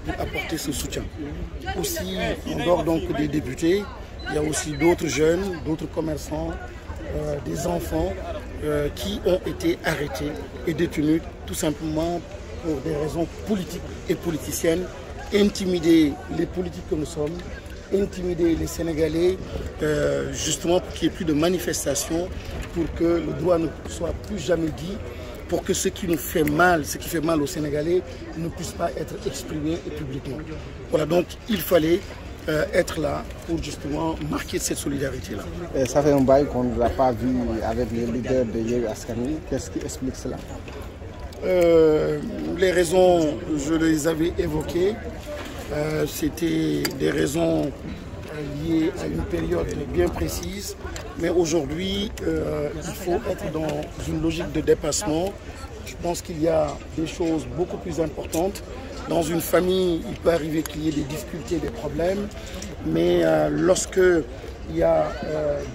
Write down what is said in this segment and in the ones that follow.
pour apporter ce soutien. Aussi, en dehors donc des députés, il y a aussi d'autres jeunes, d'autres commerçants, des enfants qui ont été arrêtés et détenus tout simplement pour des raisons politiques et politiciennes, intimider les politiques que nous sommes, intimider les Sénégalais, justement pour qu'il n'y ait plus de manifestations, pour que le droit ne soit plus jamais dit, pour que ce qui nous fait mal, ce qui fait mal aux Sénégalais, ne puisse pas être exprimé publiquement. Voilà, donc il fallait être là pour justement marquer cette solidarité-là. Ça fait un bail qu'on ne l'a pas vu avec les leaders de Yewwi Askan Wi. Qu'est-ce qui explique cela? Les raisons, je les avais évoquées. C'était des raisons liées à une période bien précise. Mais aujourd'hui, il faut être dans une logique de dépassement. Je pense qu'il y a des choses beaucoup plus importantes. Dans une famille, il peut arriver qu'il y ait des difficultés, des problèmes. Mais lorsque il y a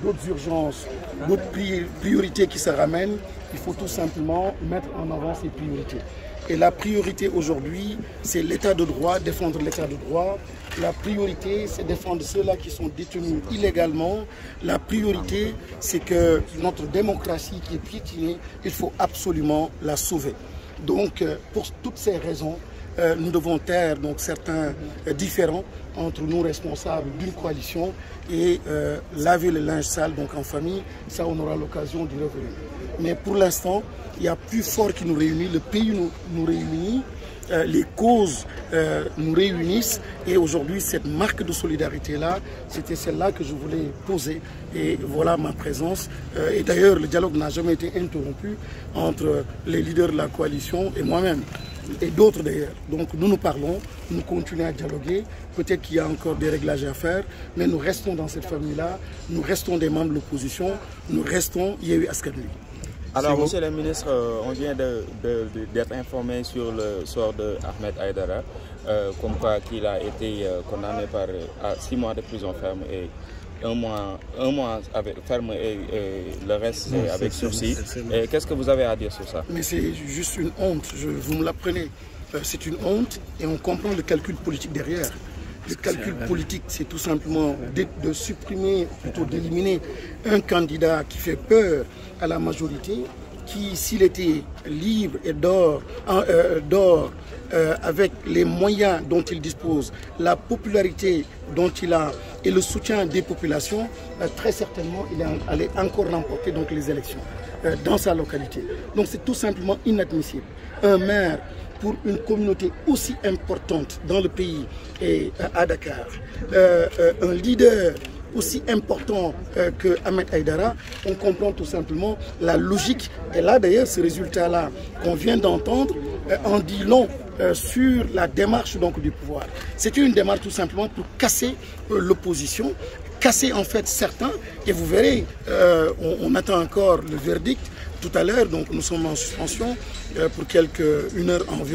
d'autres urgences, d'autres priorités qui se ramènent, il faut tout simplement mettre en avant ces priorités. Et la priorité aujourd'hui, c'est l'état de droit, défendre l'état de droit. La priorité, c'est défendre ceux-là qui sont détenus illégalement. La priorité, c'est que notre démocratie qui est piétinée, il faut absolument la sauver. Donc, pour toutes ces raisons, nous devons taire donc certains différends entre nous responsables d'une coalition et laver le linge sale donc en famille. Ça, on aura l'occasion d'y revenir. Mais pour l'instant, il y a plus fort qui nous réunit, le pays nous réunit, les causes nous réunissent et aujourd'hui cette marque de solidarité-là, c'était celle-là que je voulais poser et voilà ma présence. Et d'ailleurs, le dialogue n'a jamais été interrompu entre les leaders de la coalition et moi-même. Et d'autres d'ailleurs. Donc nous parlons, nous continuons à dialoguer. Peut-être qu'il y a encore des réglages à faire, mais nous restons dans cette famille-là, nous restons des membres de l'opposition, nous restons Yewwi Askan Wi. Alors, monsieur le ministre, on vient d'être informé sur le sort de Ahmed Aïdara, comme quoi qu'il a été condamné à 6 mois de prison ferme et un mois avec ferme et le reste avec sursis. Qu'est-ce que vous avez à dire sur ça? Mais c'est juste une honte, vous me l'apprenez. C'est une honte et on comprend le calcul politique derrière. Le calcul politique, c'est tout simplement de supprimer, plutôt d'éliminer un candidat qui fait peur à la majorité, qui, s'il était libre et d'or avec les moyens dont il dispose, la popularité dont il a et le soutien des populations, très certainement, il allait encore remporter donc, les élections dans sa localité. Donc c'est tout simplement inadmissible. Un maire pour une communauté aussi importante dans le pays et à Dakar, un leader aussi important que Ahmed Aïdara, on comprend tout simplement la logique. Et là d'ailleurs, ce résultat-là qu'on vient d'entendre en dit long sur la démarche donc, du pouvoir. C'est une démarche tout simplement pour casser l'opposition, casser en fait certains. Et vous verrez, on attend encore le verdict tout à l'heure, donc nous sommes en suspension pour une heure environ.